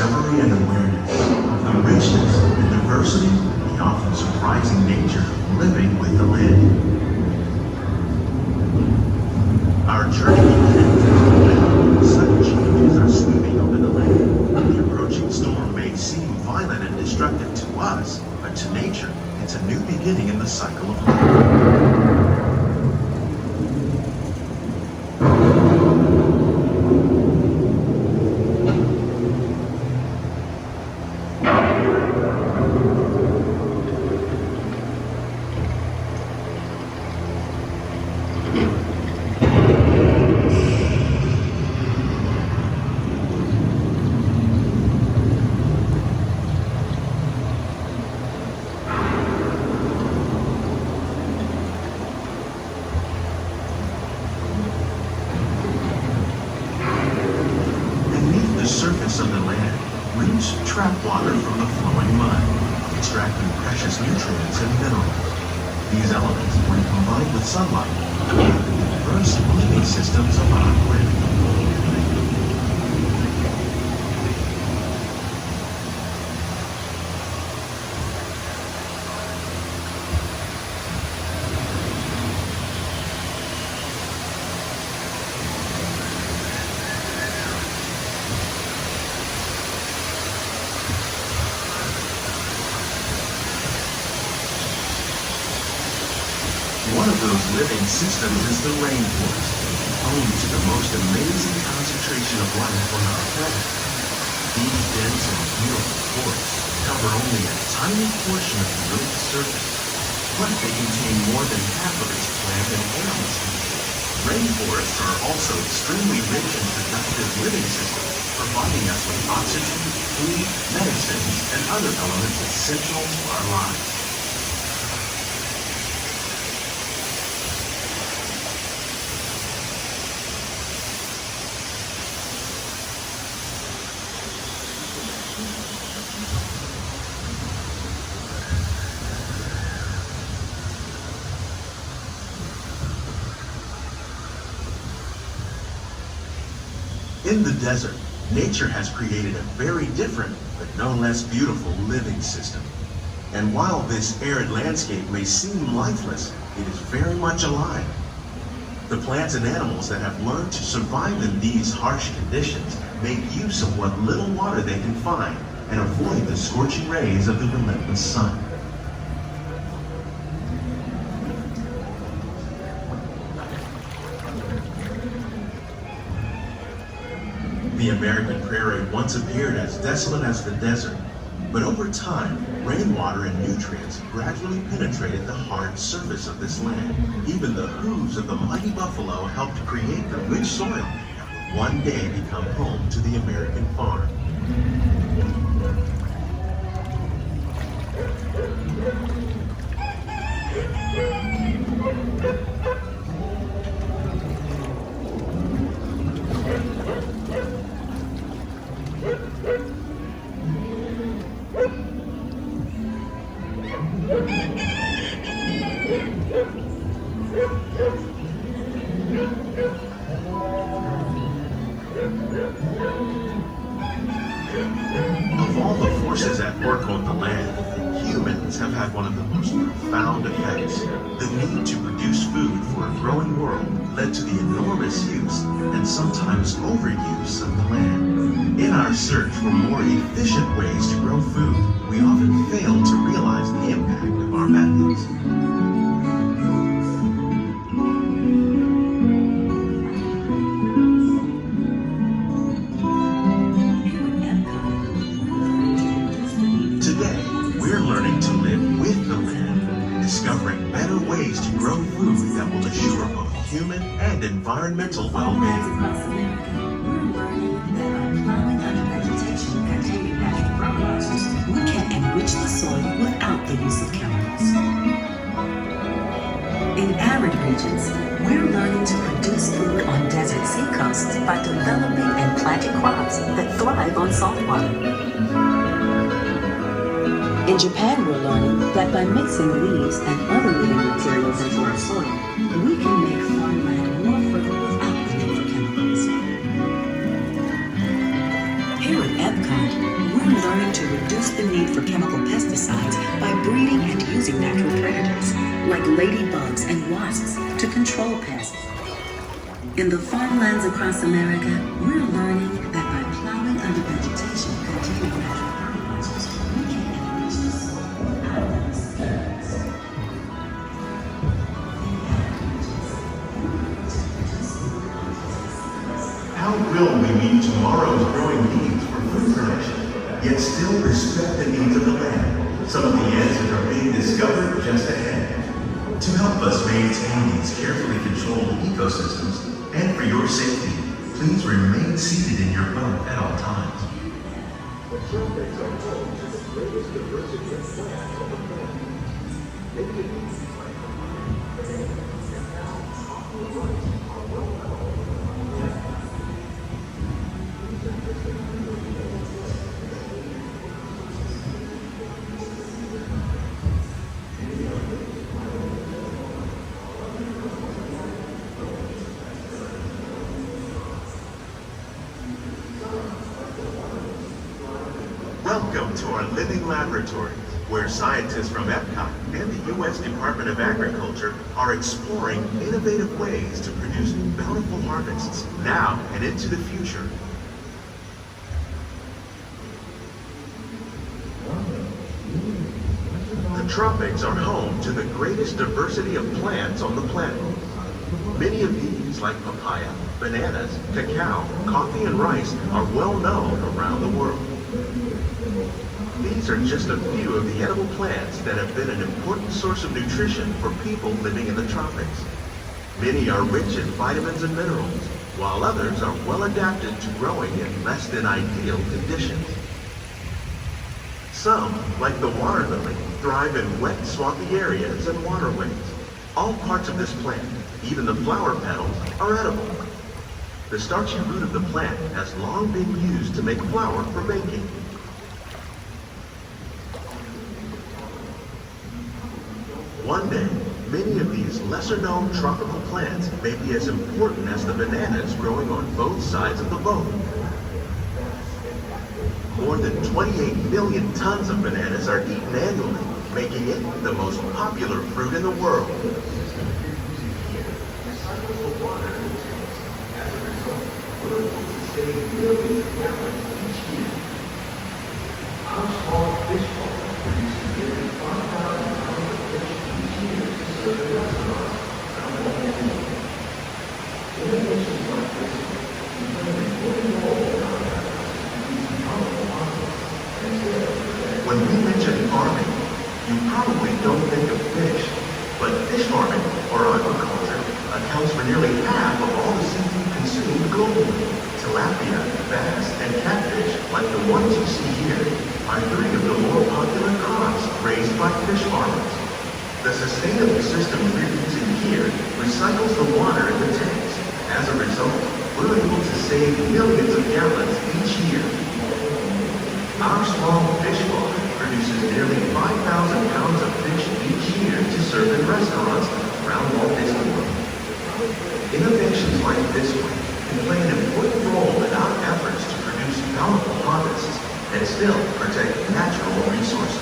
discovery and awareness of the richness and diversity, the often surprising nature of living with the land. Our journey begins. Sudden changes are sweeping over the land. The approaching storm may seem violent and destructive to us, but to nature, it's a new beginning in the cycle of life. Of the land, roots trap water from the flowing mud, extracting precious nutrients and minerals. These elements, when combined with sunlight, create the diverse living systems of our planet. One of those living systems is the rainforest, home to the most amazing concentration of life on our planet. These dense and beautiful forests cover only a tiny portion of the Earth's surface, but they contain more than half of its plant and animal species. Rainforests are also extremely rich and productive living systems, providing us with oxygen, food, medicines, and other elements essential to our lives. In the desert, nature has created a very different, but no less beautiful living system. And while this arid landscape may seem lifeless, it is very much alive. The plants and animals that have learned to survive in these harsh conditions make use of what little water they can find and avoid the scorching rays of the relentless sun. The American Prairie once appeared as desolate as the desert, but over time, rainwater and nutrients gradually penetrated the hard surface of this land. Even the hooves of the mighty buffalo helped create the rich soil that would one day become home to the American farm. Of all the forces at work on the land, humans have had one of the most profound effects. The need to produce food for a growing world led to the enormous use and sometimes overuse of the land. In our search for more efficient ways to grow food, we often fail to realize the impact of our methods. Discovering better ways to grow food that will assure both human and environmental well-being. Across America, we're learning that by plowing under vegetation containing natural fertilizers, we can enrich the soil without the use of chemicals. In arid regions, we're learning to produce food on desert seacoasts by developing and planting crops that thrive on salt water. In Japan, we're learning that by mixing leaves and other living materials into our soil, we can make farmland more fertile without the need for chemicals. Here at Epcot, learning to reduce the need for chemical pesticides by breeding and using natural predators, like ladybugs and wasps, to control pests. In the farmlands across America, we're learning that by plowing under vegetation containing natural fertilizers, we can enrich the soil without pesticides. How will we meet tomorrow's growing needs for food production, yet still respect the needs of the land? Some of the answers are being discovered just ahead. To help us maintain these carefully controlled ecosystems, and for your safety, please remain seated in your boat at all times. The tropics are home to the greatest diversity of plants on the planet. Many of these, like bananas, cacao, coffee, and rice, are well known. Welcome to our living laboratory, where scientists from Epcot and the U.S. Department of Agriculture are exploring innovative ways to produce bountiful harvests now and into the future. The tropics are home to the greatest diversity of plants on the planet. Many of these, like papaya, bananas, cacao, coffee, and rice, are well known around the world. These are just a few of the edible plants that have been an important source of nutrition for people living in the tropics. Many are rich in vitamins and minerals, while others are well adapted to growing in less than ideal conditions. Some, like the water lily, thrive in wet, swampy areas and waterways. All parts of this plant, even the flower petals, are edible. The starchy root of the plant has long been used to make flour for baking. One day, many of these lesser-known tropical plants may be as important as the bananas growing on both sides of the boat. More than 28 million tons of bananas are eaten annually, making it the most popular fruit in the world. Our small fish farm produces nearly 5,000 pounds of fish each year to serve in restaurants around the world. Innovations like this play an important role in our efforts to produce powerful harvests and still protect. When we mention farming, you probably don't think of fish, but fish farming, or aquaculture, accounts for nearly half of all the seafood consumed globally. Tilapia, bass, and catfish, like the ones you see here, are three of the more popular crops raised by fish farmers. The sustainable system we're using here recycles the water in the tanks. As a result, we're able to save millions of gallons each year. Our small fish farm produces nearly 5,000 pounds of fish each year to serve in restaurants around Walt Disney World. Innovations like this one can play an important role in our efforts to produce bountiful harvests and still protect natural resources.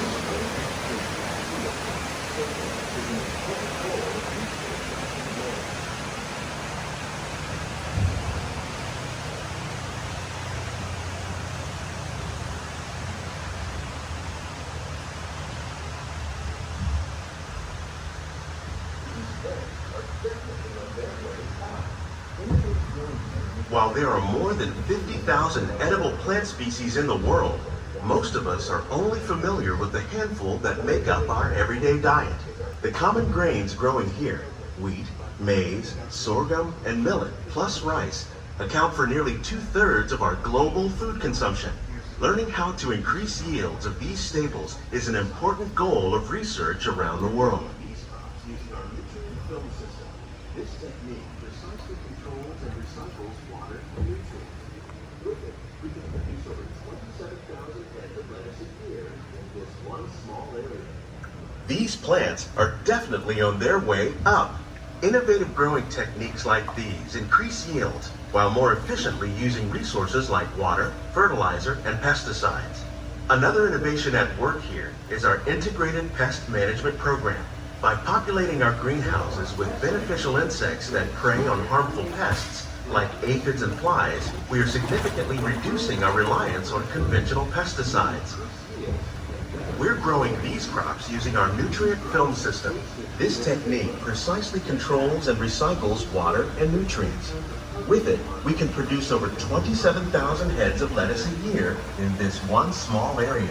While there are more than 50,000 edible plant species in the world, most of us are only familiar with the handful that make up our everyday diet. The common grains growing here, wheat, maize, sorghum, and millet, plus rice, account for nearly 2/3 of our global food consumption. Learning how to increase yields of these staples is an important goal of research around the world. Using our nutrient film system, this technique precisely controls and recycles water and nutrients. With it, we can produce over 27,000 heads of lettuce a year in this one small area. These plants are definitely on their way up. Innovative growing techniques like these increase yields while more efficiently using resources like water, fertilizer, and pesticides. Another innovation at work here is our integrated pest management program. By populating our greenhouses with beneficial insects that prey on harmful pests, like aphids and flies, we are significantly reducing our reliance on conventional pesticides. We're growing these crops using our nutrient film system. This technique precisely controls and recycles water and nutrients. With it, we can produce over 27,000 heads of lettuce a year in this one small area.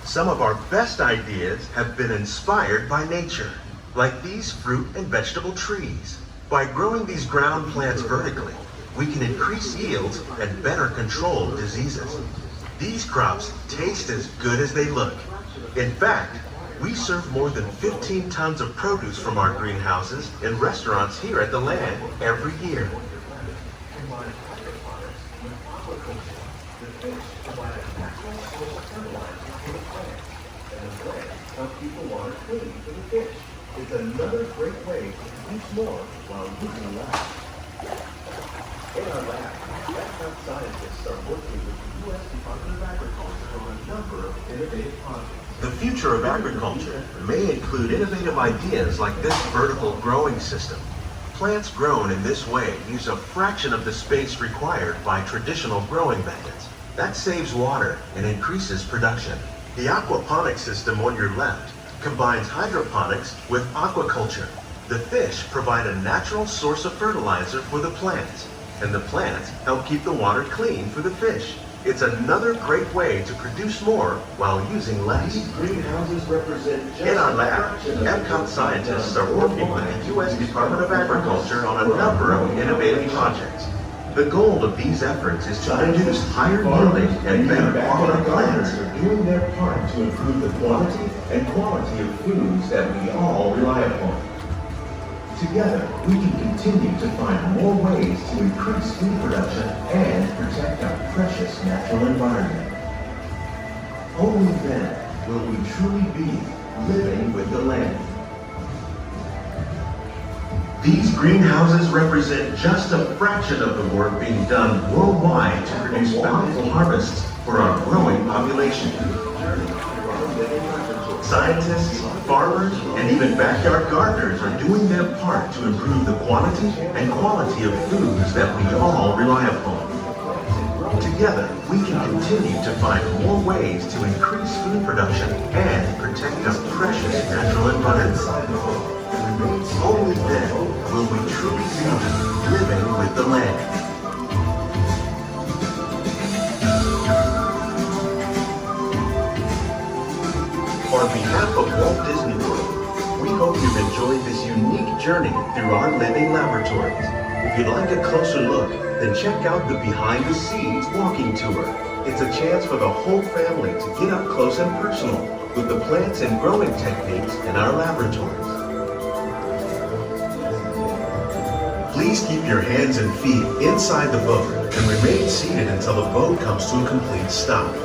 Some of our best ideas have been inspired by nature, like these fruit and vegetable trees. By growing these ground plants vertically, we can increase yields and better control diseases. These crops taste as good as they look. In fact, we serve more than 15 tons of produce from our greenhouses in restaurants here at the land every year. Keep the water clean for the fish. It's another great way to produce more while using less. In our lab, Epcot scientists are working with the U.S. Department of Agriculture on a number of innovative projects. The future of agriculture may include innovative ideas like this vertical growing system. Plants grown in this way use a fraction of the space required by traditional growing methods. That saves water and increases production. The aquaponics system on your left combines hydroponics with aquaculture. The fish provide a natural source of fertilizer for the plants, and the plants help keep the water clean for the fish. It's another great way to produce more while using less. These greenhouses represent in our lab, Epcot scientists are working with the U.S. Department of Agriculture on a number of innovative projects. The goal of these efforts is to produce higher yielding and better quality plants, doing their part to improve the quantity and quality of foods that we all rely upon. Together, we can continue to find more ways to increase food production and protect our precious natural environment. Only then will we truly be living with the land. These greenhouses represent just a fraction of the work being done worldwide to produce bountiful harvests for our growing population. Scientists, farmers, and even backyard gardeners are doing their part to improve the quantity and quality of foods that we all rely upon. Together, we can continue to find more ways to increase food production and protect our precious natural environment. Only then will we truly be living with the land. On behalf of Walt Disney World, we hope you've enjoyed this unique journey through our living laboratories. If you'd like a closer look, then check out the Behind the Scenes walking tour. It's a chance for the whole family to get up close and personal with the plants and growing techniques in our laboratories. Please keep your hands and feet inside the boat and remain seated until the boat comes to a complete stop.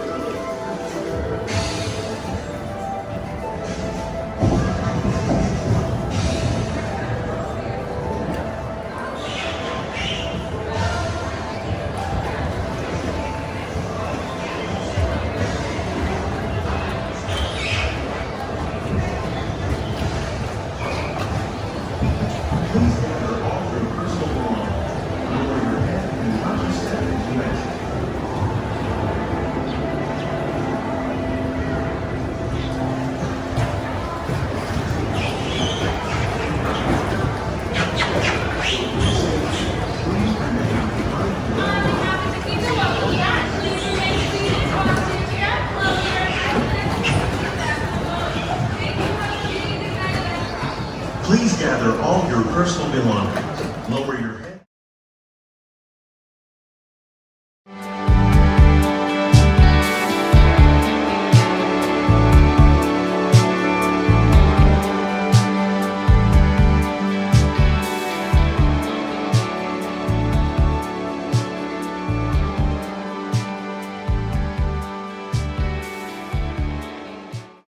Please gather all your personal belongings.